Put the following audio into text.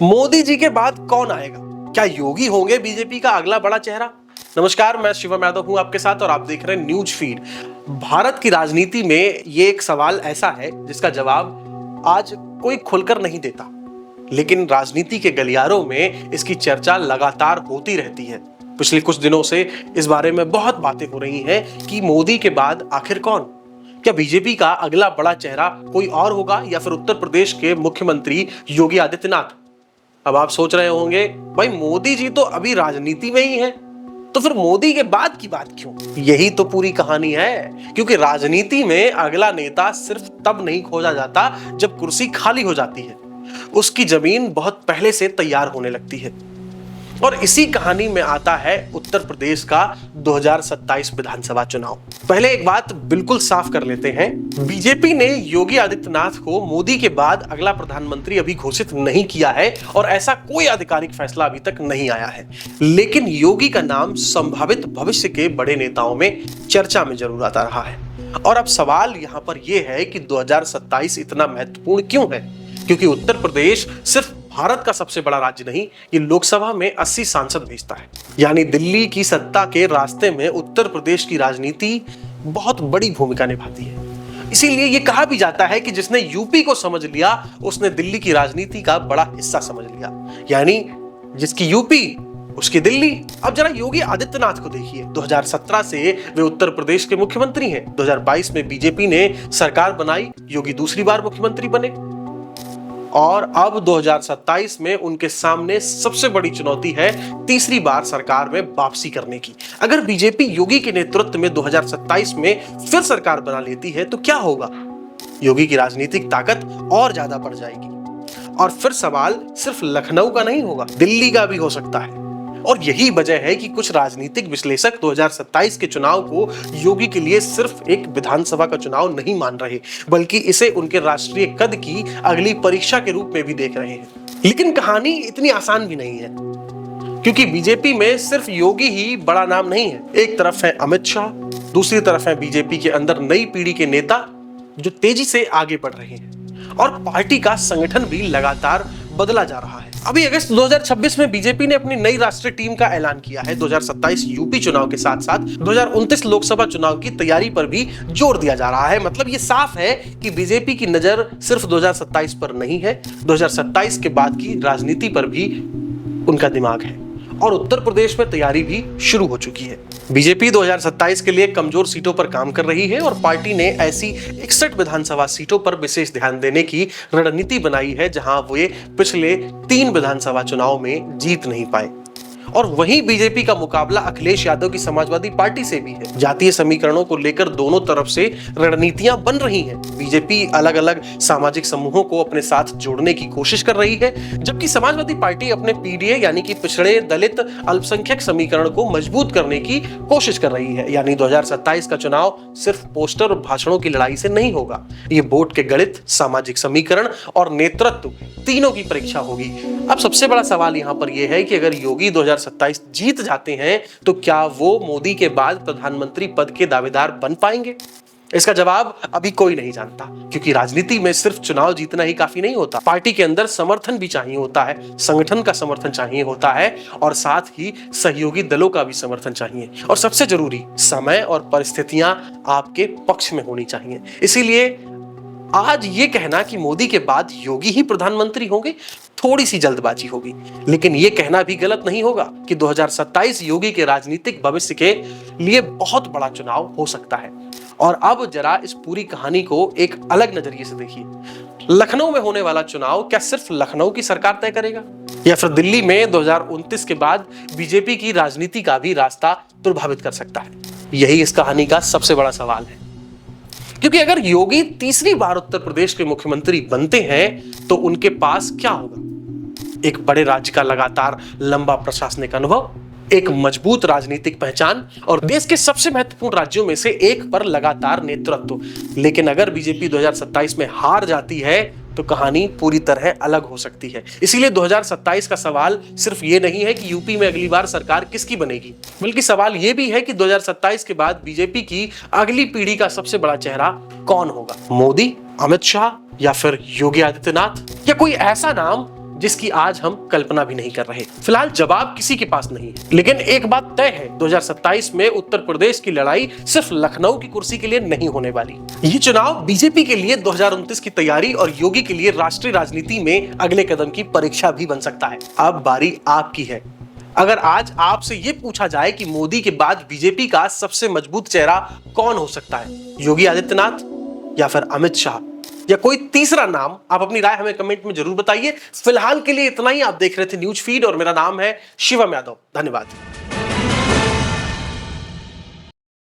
मोदी जी के बाद कौन आएगा? क्या योगी होंगे बीजेपी का अगला बड़ा चेहरा? नमस्कार, मैं शिवम यादव हूं आपके साथ और आप देख रहे हैं न्यूज फीड। भारत की राजनीति में ये एक सवाल ऐसा है जिसका जवाब आज कोई खुलकर नहीं देता, लेकिन राजनीति के गलियारों में इसकी चर्चा लगातार होती रहती है। पिछले कुछ दिनों से इस बारे में बहुत बातें हो रही हैं कि मोदी के बाद आखिर कौन? क्या बीजेपी का अगला बड़ा चेहरा कोई और होगा या फिर उत्तर प्रदेश के मुख्यमंत्री योगी आदित्यनाथ? अब आप सोच रहे होंगे, भाई मोदी जी तो अभी राजनीति में ही हैं, तो फिर मोदी के बाद की बात क्यों? यही तो पूरी कहानी है, क्योंकि राजनीति में अगला नेता सिर्फ तब नहीं खोजा जाता जब कुर्सी खाली हो जाती है। उसकी जमीन बहुत पहले से तैयार होने लगती है। और इसी कहानी में आता है उत्तर प्रदेश का 2027 विधानसभा चुनाव। पहले एक बात बिल्कुल साफ कर लेते हैं, बीजेपी ने योगी आदित्यनाथ को मोदी के बाद अगला प्रधानमंत्री अभी घोषित नहीं किया है और ऐसा कोई आधिकारिक फैसला अभी तक नहीं आया है। लेकिन योगी का नाम संभावित भविष्य के बड़े नेताओं में चर्चा में जरूर आता रहा है। और अब सवाल यहां पर यह है कि 2027 इतना महत्वपूर्ण क्यों है? क्योंकि उत्तर प्रदेश सिर्फ भारत का सबसे बड़ा राज्य नहीं, ये लोकसभा में 80 सांसद भेजता है। यानी दिल्ली की सत्ता के रास्ते में उत्तर प्रदेश की राजनीति बहुत बड़ी भूमिका निभाती है। इसीलिए ये कहा भी जाता है कि जिसने यूपी को समझ लिया उसने दिल्ली की राजनीति का बड़ा हिस्सा समझ लिया। यानी जिसकी यूपी उसकी दिल्ली। अब जरा योगी आदित्यनाथ को देखिए, 2017 से वे उत्तर प्रदेश के मुख्यमंत्री हैं। 2022 में बीजेपी ने सरकार बनाई, योगी दूसरी बार मुख्यमंत्री बने और अब 2027 में उनके सामने सबसे बड़ी चुनौती है तीसरी बार सरकार में वापसी करने की। अगर बीजेपी योगी के नेतृत्व में 2027 में फिर सरकार बना लेती है तो क्या होगा? योगी की राजनीतिक ताकत और ज्यादा बढ़ जाएगी और फिर सवाल सिर्फ लखनऊ का नहीं होगा, दिल्ली का भी हो सकता है। और यही वजह है कि कुछ राजनीतिक विश्लेषक 2027 के चुनाव को योगी के लिए सिर्फ एक विधानसभा का चुनाव नहीं मान रहे, बल्कि इसे उनके राष्ट्रीय कद की अगली परीक्षा के रूप में भी देख रहे हैं। लेकिन कहानी इतनी आसान भी नहीं है, क्योंकि बीजेपी में सिर्फ योगी ही बड़ा नाम नहीं है। एक तरफ है अमित शाह, दूसरी तरफ है बीजेपी के अंदर नई पीढ़ी के नेता जो तेजी से आगे बढ़ रहे हैं और पार्टी का संगठन भी लगातार बदला जा रहा है। अभी अगस्त 2026 में बीजेपी ने अपनी नई राष्ट्रीय टीम का ऐलान किया है। 2027 यूपी चुनाव के साथ साथ 2029 लोकसभा चुनाव की तैयारी पर भी जोर दिया जा रहा है। मतलब ये साफ है कि बीजेपी की नजर सिर्फ 2027 पर नहीं है, 2027 के बाद की राजनीति पर भी उनका दिमाग है और उत्तर प्रदेश में तैयारी भी शुरू हो चुकी है। बीजेपी 2027 के लिए कमजोर सीटों पर काम कर रही है और पार्टी ने ऐसी 61 विधानसभा सीटों पर विशेष ध्यान देने की रणनीति बनाई है जहां वे पिछले 3 विधानसभा चुनाव में जीत नहीं पाए। और वहीं बीजेपी का मुकाबला अखिलेश यादव की समाजवादी पार्टी से भी है। जातीय समीकरणों को लेकर दोनों तरफ से रणनीतियां बन रही हैं। बीजेपी अलग अलग सामाजिक समूहों को अपने साथ जोड़ने की कोशिश कर रही है, जबकि समाजवादी पार्टी अपने पीडीए यानी कि पिछड़े दलित अल्पसंख्यक समीकरण को मजबूत करने की कोशिश कर रही है। यानी 2027 का चुनाव सिर्फ पोस्टर और भाषणों की लड़ाई से नहीं होगा, ये वोट के गणित, सामाजिक समीकरण और नेतृत्व तीनों की परीक्षा होगी। अब सबसे बड़ा सवाल यहां पर यह है कि अगर योगी 2027 जीत जाते हैं तो क्या वो मोदी के बाद प्रधानमंत्री पद के दावेदार बन पाएंगे? इसका जवाब अभी कोई नहीं जानता, क्योंकि राजनीति में सिर्फ चुनाव जीतना ही काफी नहीं होता। पार्टी के अंदर समर्थन भी चाहिए होता है, संगठन का समर्थन चाहिए होता है और साथ ही सहयोगी दलों का भी समर्थन चाहिए। और सबसे जरूरी, समय और परिस्थितियां आपके पक्ष में होनी चाहिए। इसीलिए आज ये कहना कि मोदी के बाद योगी ही प्रधानमंत्री होंगे थोड़ी सी जल्दबाजी होगी, लेकिन ये कहना भी गलत नहीं होगा कि 2027 योगी के राजनीतिक भविष्य के लिए बहुत बड़ा चुनाव हो सकता है। और अब जरा इस पूरी कहानी को एक अलग नजरिए से देखिए। लखनऊ में होने वाला चुनाव क्या सिर्फ लखनऊ की सरकार तय करेगा या फिर दिल्ली में 2029 के बाद बीजेपी की राजनीति का भी रास्ता प्रभावित कर सकता है? यही इस कहानी का सबसे बड़ा सवाल है। क्योंकि अगर योगी तीसरी बार उत्तर प्रदेश के मुख्यमंत्री बनते हैं तो उनके पास क्या होगा? एक बड़े राज्य का लगातार लंबा प्रशासनिक अनुभव, एक मजबूत राजनीतिक पहचान और देश के सबसे महत्वपूर्ण राज्यों में से एक पर लगातार नेतृत्व। लेकिन अगर बीजेपी 2027 में हार जाती है तो कहानी पूरी तरह अलग हो सकती है। इसीलिए 2027 का सवाल सिर्फ ये नहीं है कि यूपी में अगली बार सरकार किसकी बनेगी, बल्कि सवाल ये भी है कि 2027 के बाद बीजेपी की अगली पीढ़ी का सबसे बड़ा चेहरा कौन होगा? मोदी, अमित शाह या फिर योगी आदित्यनाथ या कोई ऐसा नाम जिसकी आज हम कल्पना भी नहीं कर रहे। फिलहाल जवाब किसी के पास नहीं है, लेकिन एक बात तय है, 2027 में उत्तर प्रदेश की लड़ाई सिर्फ लखनऊ की कुर्सी के लिए नहीं होने वाली। ये चुनाव बीजेपी के लिए 2029 की तैयारी और योगी के लिए राष्ट्रीय राजनीति में अगले कदम की परीक्षा भी बन सकता है। अब बारी आपकी है। अगर आज आपसे ये पूछा जाए कि मोदी के बाद बीजेपी का सबसे मजबूत चेहरा कौन हो सकता है, योगी आदित्यनाथ या फिर अमित शाह या कोई तीसरा नाम, आप अपनी राय हमें कमेंट में जरूर बताइए। फिलहाल के लिए इतना ही। आप देख रहे थे न्यूज फीड और मेरा नाम है शिवम यादव। धन्यवाद।